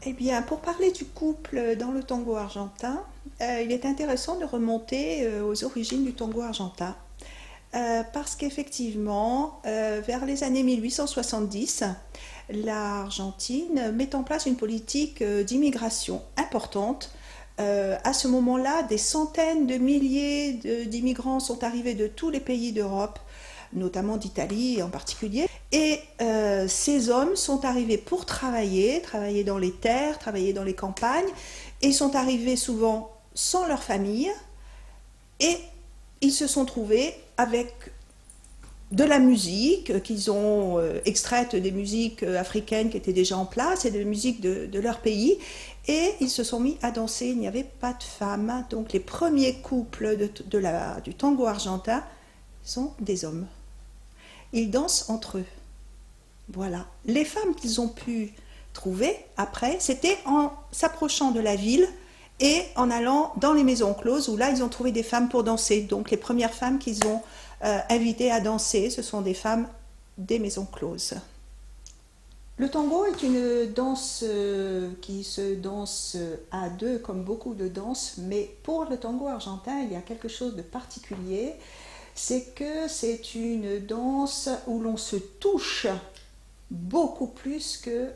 Eh bien, pour parler du couple dans le tango argentin, il est intéressant de remonter aux origines du tango argentin. Parce qu'effectivement, vers les années 1870, l'Argentine met en place une politique d'immigration importante. À ce moment-là, des centaines de milliers d'immigrants sont arrivés de tous les pays d'Europe, notamment d'Italie en particulier. Et ces hommes sont arrivés pour travailler dans les terres, travailler dans les campagnes, et sont arrivés souvent sans leur famille, et ils se sont trouvés avec de la musique qu'ils ont extraite des musiques africaines qui étaient déjà en place et de la musique de leur pays, et ils se sont mis à danser. Il n'y avait pas de femmes, donc les premiers couples du tango argentin sont des hommes. Ils dansent entre eux. Voilà. Les femmes qu'ils ont pu trouver après, c'était en s'approchant de la ville et en allant dans les maisons closes où là ils ont trouvé des femmes pour danser. Donc les premières femmes qu'ils ont invitées à danser, ce sont des femmes des maisons closes. Le tango est une danse qui se danse à deux comme beaucoup de danses, mais pour le tango argentin, il y a quelque chose de particulier, c'est que c'est une danse où l'on se touche beaucoup plus que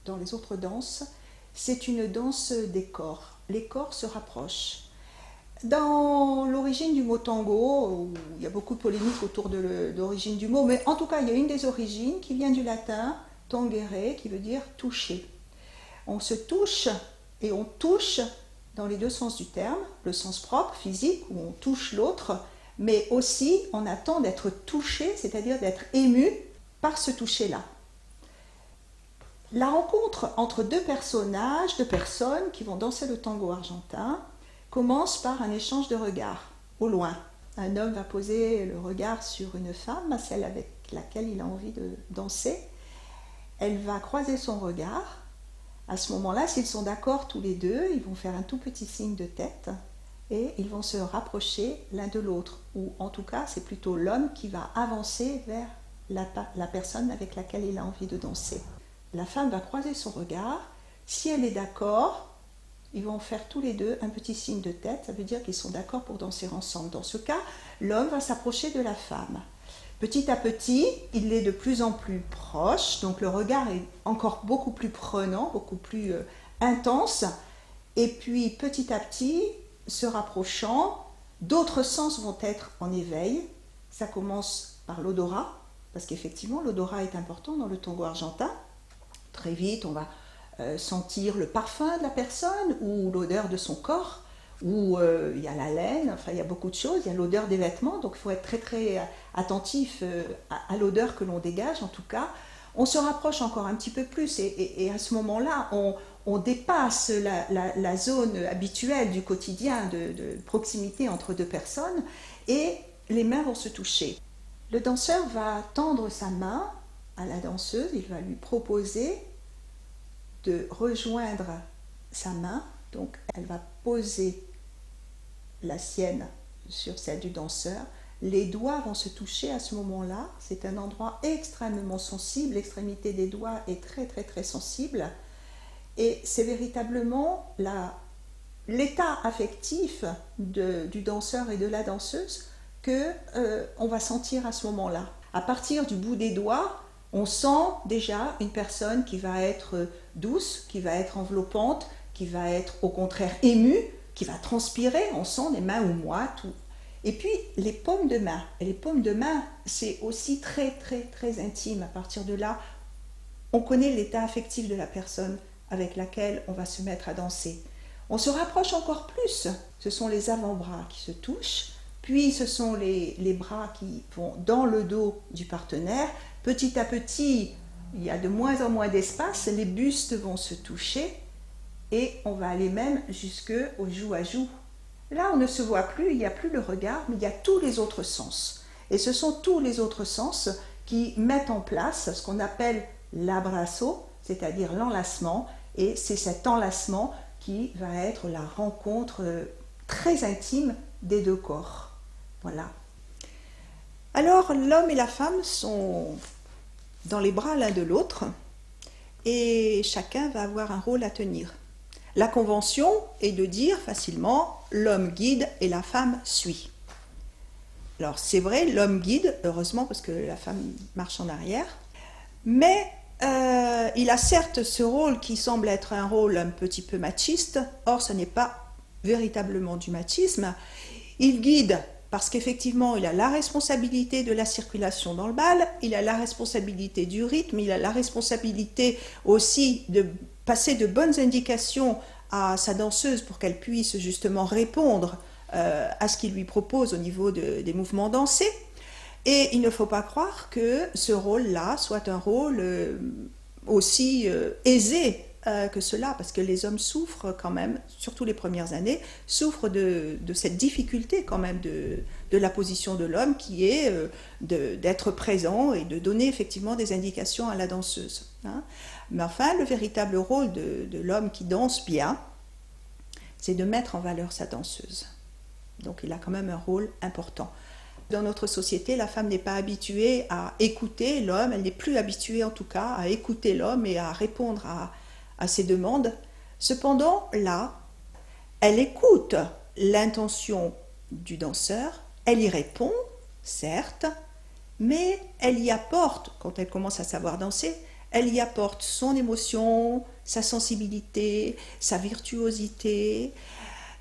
dans les autres danses. C'est une danse des corps. Les corps se rapprochent. Dans l'origine du mot tango, il y a beaucoup de polémiques autour de l'origine du mot, mais en tout cas, il y a une des origines qui vient du latin tangere, qui veut dire toucher. On se touche et on touche dans les deux sens du terme, le sens propre, physique, où on touche l'autre, mais aussi on attend d'être touché, c'est-à-dire d'être ému par ce toucher-là. La rencontre entre deux personnages, deux personnes qui vont danser le tango argentin, commence par un échange de regards, au loin. Un homme va poser le regard sur une femme, celle avec laquelle il a envie de danser. Elle va croiser son regard. À ce moment-là, s'ils sont d'accord tous les deux, ils vont faire un tout petit signe de tête et ils vont se rapprocher l'un de l'autre. Ou en tout cas, c'est plutôt l'homme qui va avancer vers la personne avec laquelle il a envie de danser. La femme va croiser son regard. Si elle est d'accord, ils vont faire tous les deux un petit signe de tête, ça veut dire qu'ils sont d'accord pour danser ensemble. Dans ce cas, l'homme va s'approcher de la femme. Petit à petit, il est de plus en plus proche, donc le regard est encore beaucoup plus prenant, beaucoup plus intense. Et puis petit à petit, se rapprochant, d'autres sens vont être en éveil. Ça commence par l'odorat, parce qu'effectivement l'odorat est important dans le tango argentin. Très vite, on va sentir le parfum de la personne ou l'odeur de son corps, ou il y a la laine, enfin il y a beaucoup de choses, il y a l'odeur des vêtements, donc il faut être très très attentif à l'odeur que l'on dégage en tout cas. On se rapproche encore un petit peu plus et à ce moment-là, on dépasse la zone habituelle du quotidien de proximité entre deux personnes et les mains vont se toucher. Le danseur va tendre sa main à la danseuse, il va lui proposer de rejoindre sa main, donc elle va poser la sienne sur celle du danseur, les doigts vont se toucher à ce moment-là, c'est un endroit extrêmement sensible, l'extrémité des doigts est très très très sensible, et c'est véritablement l'état affectif du danseur et de la danseuse qu'on va sentir à ce moment-là. À partir du bout des doigts, on sent déjà une personne qui va être douce, qui va être enveloppante, qui va être au contraire émue, qui va transpirer, on sent les mains ou moites. Et puis les paumes de main. Et les paumes de main, c'est aussi très très très intime. À partir de là, on connaît l'état affectif de la personne avec laquelle on va se mettre à danser. On se rapproche encore plus. Ce sont les avant-bras qui se touchent, puis ce sont les bras qui vont dans le dos du partenaire. Petit à petit, il y a de moins en moins d'espace, les bustes vont se toucher et on va aller même jusqu'au joue à joue. Là, on ne se voit plus, il n'y a plus le regard, mais il y a tous les autres sens. Et ce sont tous les autres sens qui mettent en place ce qu'on appelle l'abrazo, c'est-à-dire l'enlacement, et c'est cet enlacement qui va être la rencontre très intime des deux corps. Voilà. Alors, l'homme et la femme sont dans les bras l'un de l'autre et chacun va avoir un rôle à tenir. La convention est de dire facilement l'homme guide et la femme suit. Alors c'est vrai, l'homme guide, heureusement parce que la femme marche en arrière, mais il a certes ce rôle qui semble être un rôle un petit peu machiste, or ce n'est pas véritablement du machisme. Il guide parce qu'effectivement il a la responsabilité de la circulation dans le bal, il a la responsabilité du rythme, il a la responsabilité aussi de passer de bonnes indications à sa danseuse pour qu'elle puisse justement répondre à ce qu'il lui propose au niveau des mouvements dansés. Et il ne faut pas croire que ce rôle-là soit un rôle aussi aisé que cela, parce que les hommes souffrent quand même, surtout les premières années, souffrent de cette difficulté quand même de la position de l'homme qui est d'être présent et de donner effectivement des indications à la danseuse. Hein. Mais enfin, le véritable rôle de l'homme qui danse bien, c'est de mettre en valeur sa danseuse. Donc il a quand même un rôle important. Dans notre société, la femme n'est pas habituée à écouter l'homme, elle n'est plus habituée en tout cas à écouter l'homme et à répondre à ses demandes. Cependant, là, elle écoute l'intention du danseur, elle y répond, certes, mais elle y apporte, quand elle commence à savoir danser, elle y apporte son émotion, sa sensibilité, sa virtuosité.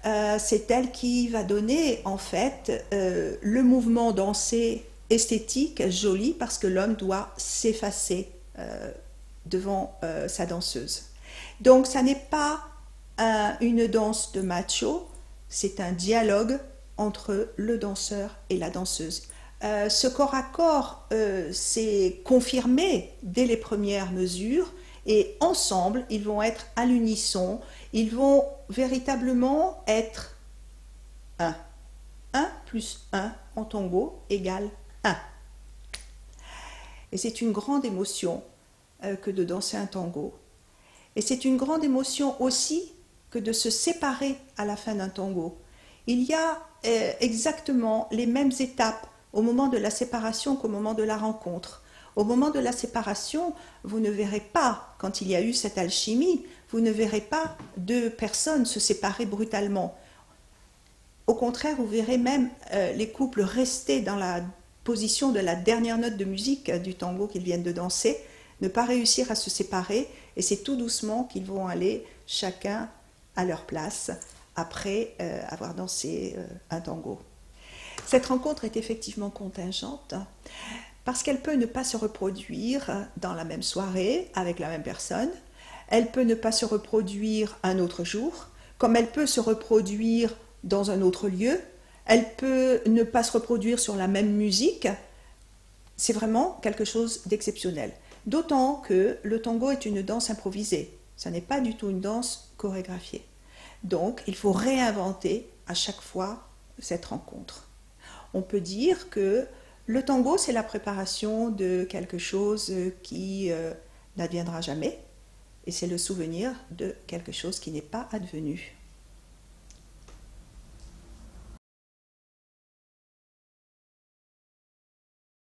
C'est elle qui va donner en fait le mouvement dansé esthétique, joli, parce que l'homme doit s'effacer devant sa danseuse. Donc ça n'est pas une danse de macho, c'est un dialogue entre le danseur et la danseuse. Ce corps à corps s'est confirmé dès les premières mesures et ensemble ils vont être à l'unisson, ils vont véritablement être 1. 1 plus 1 en tango égale 1. Et c'est une grande émotion que de danser un tango. Et c'est une grande émotion aussi que de se séparer à la fin d'un tango. Il y a exactement les mêmes étapes au moment de la séparation qu'au moment de la rencontre. Au moment de la séparation, vous ne verrez pas, quand il y a eu cette alchimie, vous ne verrez pas deux personnes se séparer brutalement. Au contraire, vous verrez même les couples rester dans la position de la dernière note de musique du tango qu'ils viennent de danser, ne pas réussir à se séparer, et c'est tout doucement qu'ils vont aller chacun à leur place après avoir dansé un tango. Cette rencontre est effectivement contingente parce qu'elle peut ne pas se reproduire dans la même soirée avec la même personne, elle peut ne pas se reproduire un autre jour, comme elle peut se reproduire dans un autre lieu, elle peut ne pas se reproduire sur la même musique, c'est vraiment quelque chose d'exceptionnel. D'autant que le tango est une danse improvisée, ça n'est pas du tout une danse chorégraphiée. Donc il faut réinventer à chaque fois cette rencontre. On peut dire que le tango, c'est la préparation de quelque chose qui n'adviendra jamais, et c'est le souvenir de quelque chose qui n'est pas advenu.